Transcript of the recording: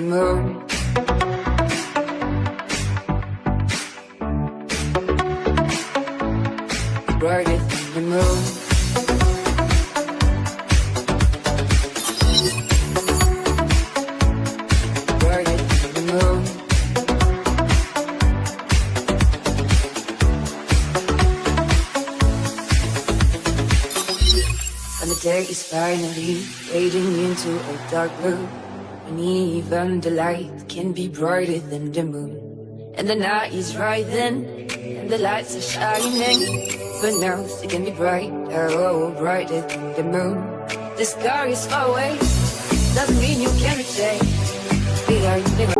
the moon. Brighter than the moon. Brighter than the moon. And the day is finally fading into a dark blue, and even the light can be brighter than the moon. And the night is right then, and the lights are shining. But now it can be brighter, oh, brighter than the moon. The sky is far away, doesn't mean you can't reach it.